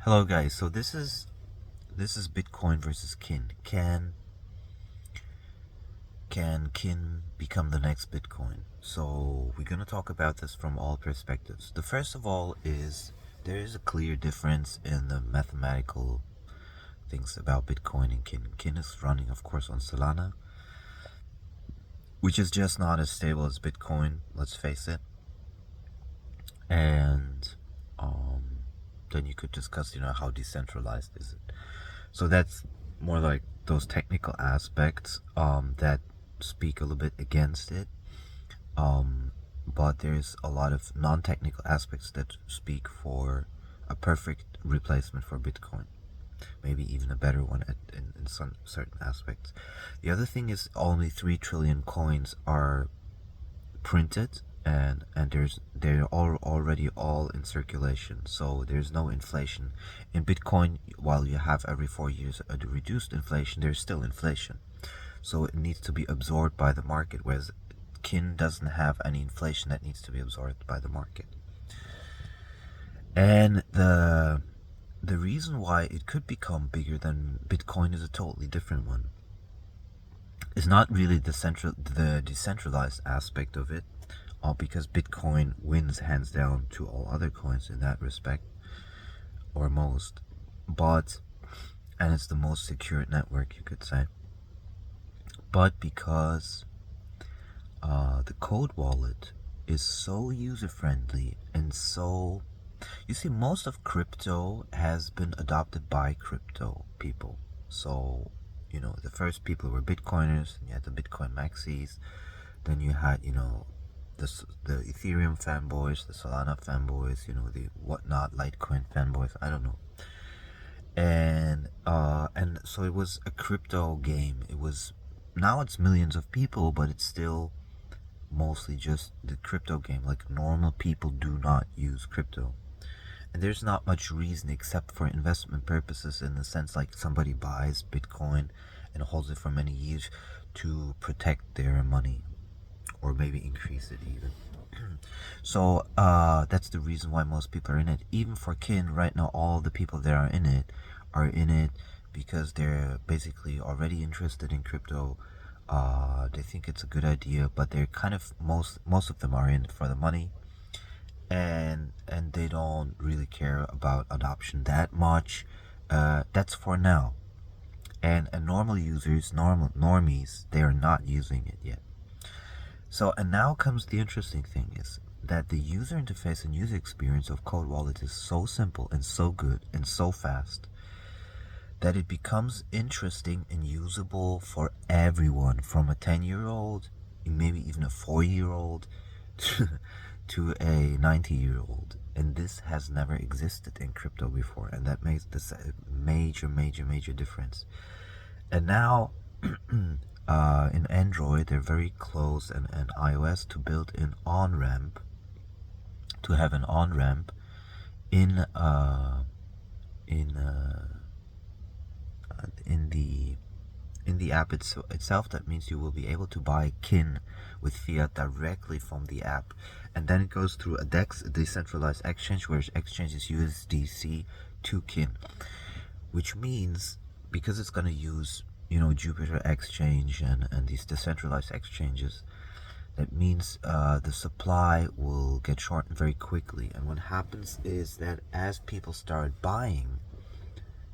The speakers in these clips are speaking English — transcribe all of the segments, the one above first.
Hello guys, so this is Bitcoin versus Kin. Can Kin become the next Bitcoin? So we're gonna talk about this from all perspectives. The first of all is there is a clear difference in the mathematical things about Bitcoin and Kin. Kin is running of course on Solana, which is just not as stable as Bitcoin, let's face it. And then you could discuss, how decentralized is it. So that's more like those technical aspects that speak a little bit against it. But there's a lot of non-technical aspects that speak for a perfect replacement for Bitcoin. Maybe even a better one in some certain aspects. The other thing is only 3 trillion coins are printed, and they're already all in circulation, so there's no inflation in Bitcoin. While you have every 4 years a reduced inflation, there's still inflation, so it needs to be absorbed by the market, whereas Kin doesn't have any inflation that needs to be absorbed by the market. And the reason why it could become bigger than Bitcoin is a totally different one. It's not really the decentralized aspect of it, because Bitcoin wins hands down to all other coins in that respect, or most. And it's the most secure network, you could say. But because the Code Wallet is so user-friendly and so... You see, most of crypto has been adopted by crypto people. So, the first people were Bitcoiners, and you had the Bitcoin maxis. Then you had, the Ethereum fanboys, the Solana fanboys, the whatnot, Litecoin fanboys, I don't know. And so it was a crypto game. Now it's millions of people, but it's still mostly just the crypto game. Like, normal people do not use crypto. And there's not much reason except for investment purposes, in the sense like somebody buys Bitcoin and holds it for many years to protect their money, or maybe increase it even. So that's the reason why most people are in it. Even for Kin right now, all the people that are in it because they're basically already interested in crypto. They think it's a good idea, but they're kind of most of them are in it for the money, and they don't really care about adoption that much. That's for now. And normal users, normies, they are not using it yet. So, and now comes the interesting thing, is that the user interface and user experience of Code Wallet is so simple and so good and so fast that it becomes interesting and usable for everyone, from a 10-year-old, maybe even a 4-year-old, to a 90-year-old. And this has never existed in crypto before, and that makes this a major difference. And now in Android, they're very close, and iOS, to build an on-ramp, to have an on-ramp in the app itself. That means you will be able to buy Kin with fiat directly from the app, and then it goes through a DEX, a decentralized exchange, where exchanges USDC to Kin, which means, because it's going to use Jupiter Exchange and these decentralized exchanges, that means the supply will get shortened very quickly. And what happens is that as people start buying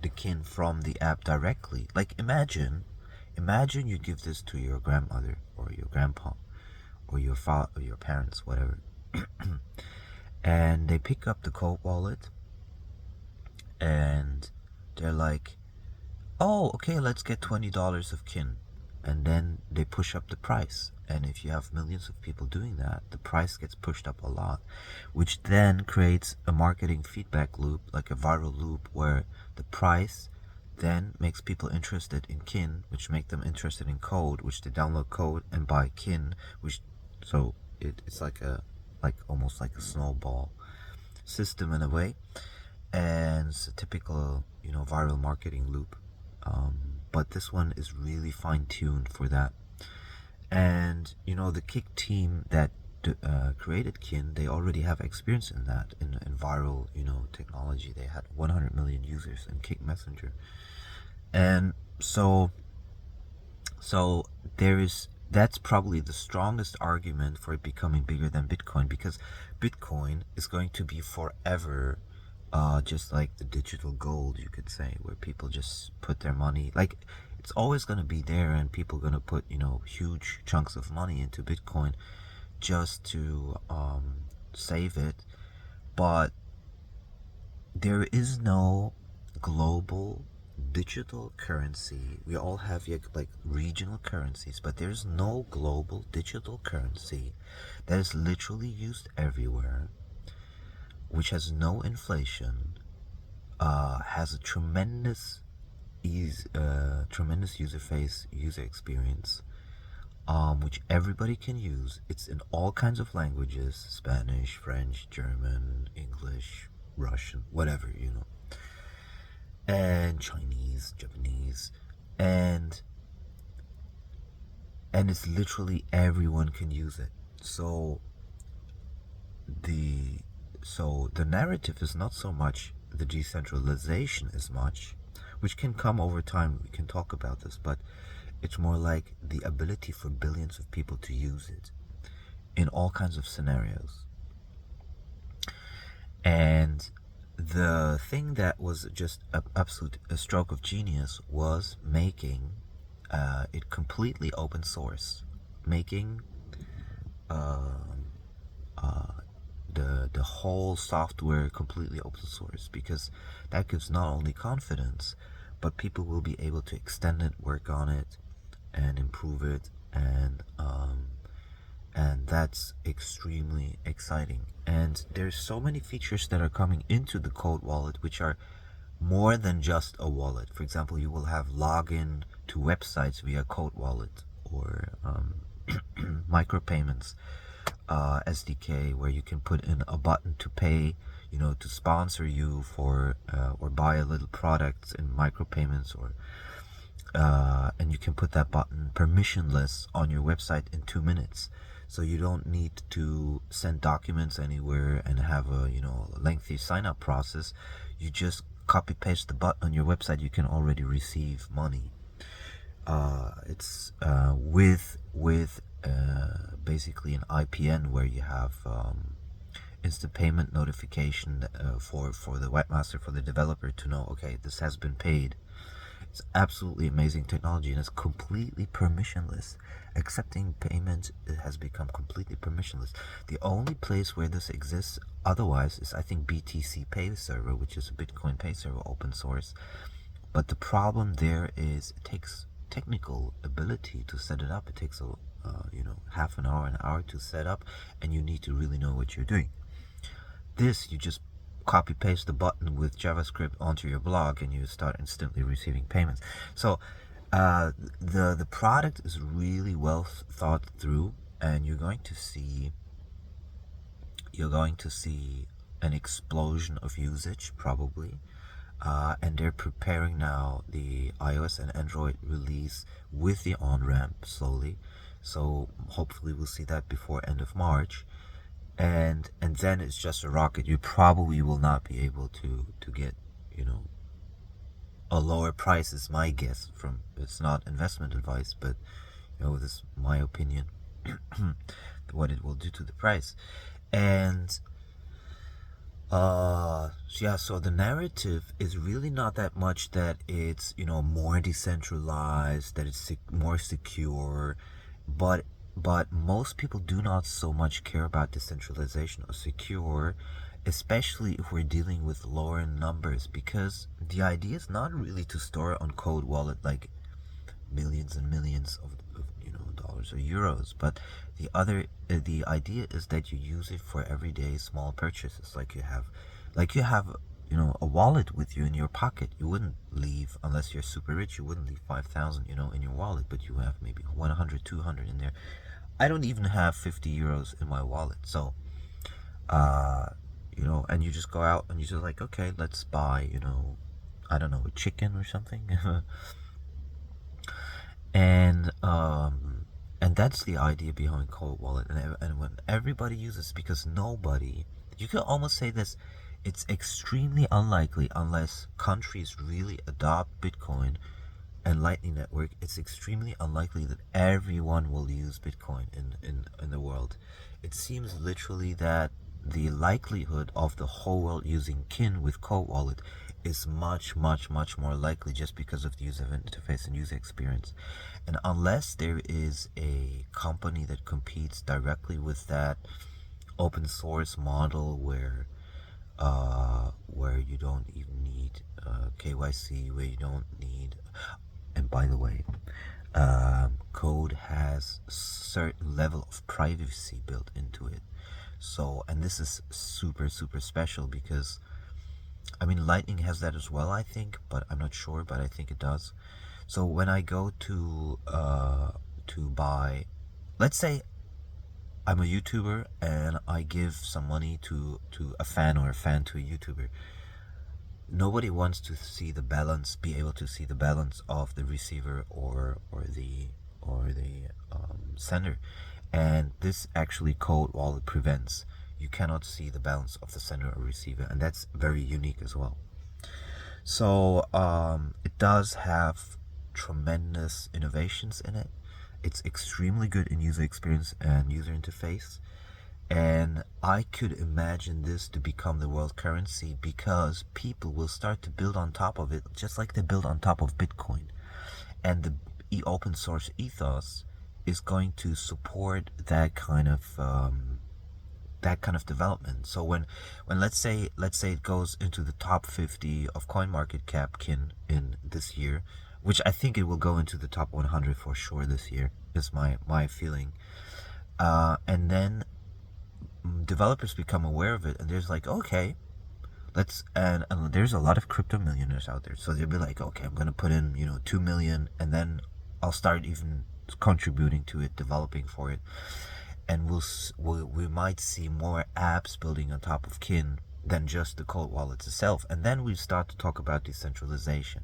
the Kin from the app directly, like imagine you give this to your grandmother or your grandpa or your father or your parents, whatever, and they pick up the Code Wallet and they're like, oh, okay, let's get $20 of Kin. And then they push up the price. And if you have millions of people doing that, the price gets pushed up a lot, which then creates a marketing feedback loop, like a viral loop, where the price then makes people interested in Kin, which make them interested in Code, which they download Code and buy Kin, so it's like almost like a snowball system in a way. And it's a typical viral marketing loop. But this one is really fine-tuned for that. And the Kick team that created Kin, they already have experience in that, in viral, technology. They had 100 million users in Kik Messenger. And so that's probably the strongest argument for it becoming bigger than Bitcoin, because Bitcoin is going to be forever, just like the digital gold, you could say, where people just put their money. Like, it's always going to be there, and people are going to put, huge chunks of money into Bitcoin just to save it. But there is no global digital currency. We all have like regional currencies, but there's no global digital currency that is literally used everywhere, which has no inflation, has a tremendous user experience, which everybody can use. It's in all kinds of languages: Spanish, French, German, English, Russian, whatever, and Chinese, Japanese, and it's literally everyone can use it. So the narrative is not so much the decentralization as much, which can come over time. We can talk about this, but it's more like the ability for billions of people to use it in all kinds of scenarios. And the thing that was just a stroke of genius was making it completely open source, making the whole software completely open source, because that gives not only confidence, but people will be able to extend it, work on it, and improve it, and that's extremely exciting. And there's so many features that are coming into the Code Wallet which are more than just a wallet. For example, you will have login to websites via Code Wallet, or micropayments SDK, where you can put in a button to pay, to sponsor you for or buy a little product in micropayments, or and you can put that button permissionless on your website in 2 minutes. So you don't need to send documents anywhere and have a lengthy sign up process. You just copy paste the button on your website. You can already receive money. It's with basically an IPN, where you have instant payment notification for the webmaster, for the developer, to know, okay, this has been paid. It's absolutely amazing technology, and it's completely permissionless. Accepting payment, it has become completely permissionless. The only place where this exists otherwise is, I think, BTC Pay Server, which is a Bitcoin Pay Server, open source. But the problem there is it takes technical ability to set it up. It takes a half an hour to set up, and you need to really know what you're doing. This, you just copy paste the button with JavaScript onto your blog, and you start instantly receiving payments. So the product is really well thought through, and you're going to see an explosion of usage, probably. And they're preparing now the iOS and Android release with the on-ramp slowly. So hopefully we'll see that before end of March. And then it's just a rocket. You probably will not be able to get, a lower price, is my guess. It's not investment advice, but this is my opinion, what it will do to the price. And so the narrative is really not that much that it's more decentralized, that it's more secure, but most people do not so much care about decentralization or secure, especially if we're dealing with lower numbers, because the idea is not really to store on Code Wallet like millions and millions of dollars or euros, but the idea is that you use it for everyday small purchases, like you have a wallet with you in your pocket. You wouldn't leave, unless you're super rich, you wouldn't leave 5,000 in your wallet, but you have maybe 100, 200 in there. I don't even have 50 euros in my wallet. So and you just go out and you just like, okay, let's buy I don't know, a chicken or something. And And that's the idea behind Cold Wallet. And when everybody uses, because nobody, you can almost say this, it's extremely unlikely unless countries really adopt Bitcoin and Lightning Network, it's extremely unlikely that everyone will use Bitcoin in the world. It seems literally that the likelihood of the whole world using Kin with Cold Wallet is much, much, much more likely just because of the user interface and user experience. And unless there is a company that competes directly with that open source model where you don't even need KYC, where you don't need, and by the way, code has certain level of privacy built into it. So, and this is super, super special because, I mean, Lightning has that as well, I think, but I'm not sure, but I think it does. So when I go to buy, let's say I'm a YouTuber and I give some money to a fan or a fan to a YouTuber. Nobody wants to see the balance, be able to see the balance of the receiver or the sender, and this actually Cold Wallet prevents. You cannot see the balance of the sender or receiver, and that's very unique as well. So it does have tremendous innovations in it. It's extremely good in user experience and user interface. And I could imagine this to become the world currency because people will start to build on top of it, just like they build on top of Bitcoin. And the open source ethos is going to support that kind of development. So when let's say it goes into the top 50 of CoinMarketCap in this year, which I think it will go into the top 100 for sure this year, is my feeling. And then developers become aware of it, and there's like, okay, let's, and there's a lot of crypto millionaires out there, so they'll be like, okay, I'm gonna put in 2 million, and then I'll start even contributing to it, developing for it, and we might see more apps building on top of Kin than just the Cold Wallet itself. And then we start to talk about decentralization,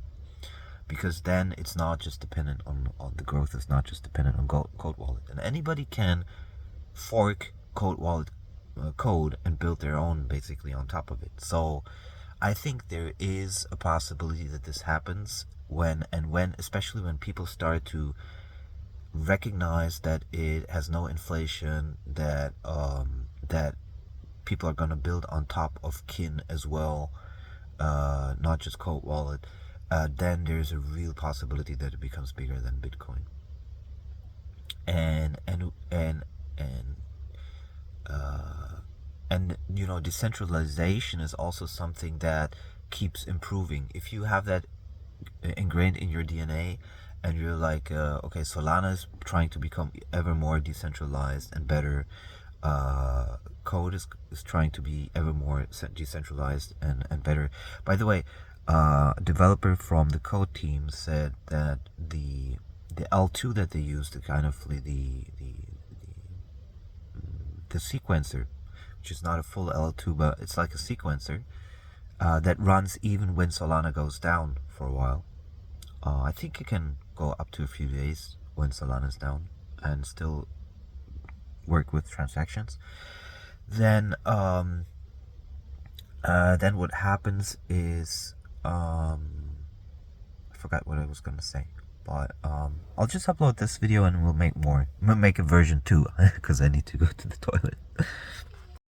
because then it's not just dependent on the growth is not just dependent on Cold Wallet, and anybody can fork Cold Wallet code and build their own basically on top of it. So I think there is a possibility that this happens when especially when people start to recognize that it has no inflation, that that people are going to build on top of Kin as well, not just Cold Wallet, then there's a real possibility that it becomes bigger than Bitcoin. And decentralization is also something that keeps improving. If you have that ingrained in your DNA, and you're like, okay, Solana is trying to become ever more decentralized and better. Code is trying to be ever more decentralized and better. By the way, a developer from the code team said that the L2 that they use, the kind of the sequencer, which is not a full L2, but it's like a sequencer that runs even when Solana goes down for a while. I think it can go up to a few days when Solana's down and still work with transactions. Then what happens is I forgot what I was gonna say, but I'll just upload this video and we'll make more. We'll make a version 2 because I need to go to the toilet.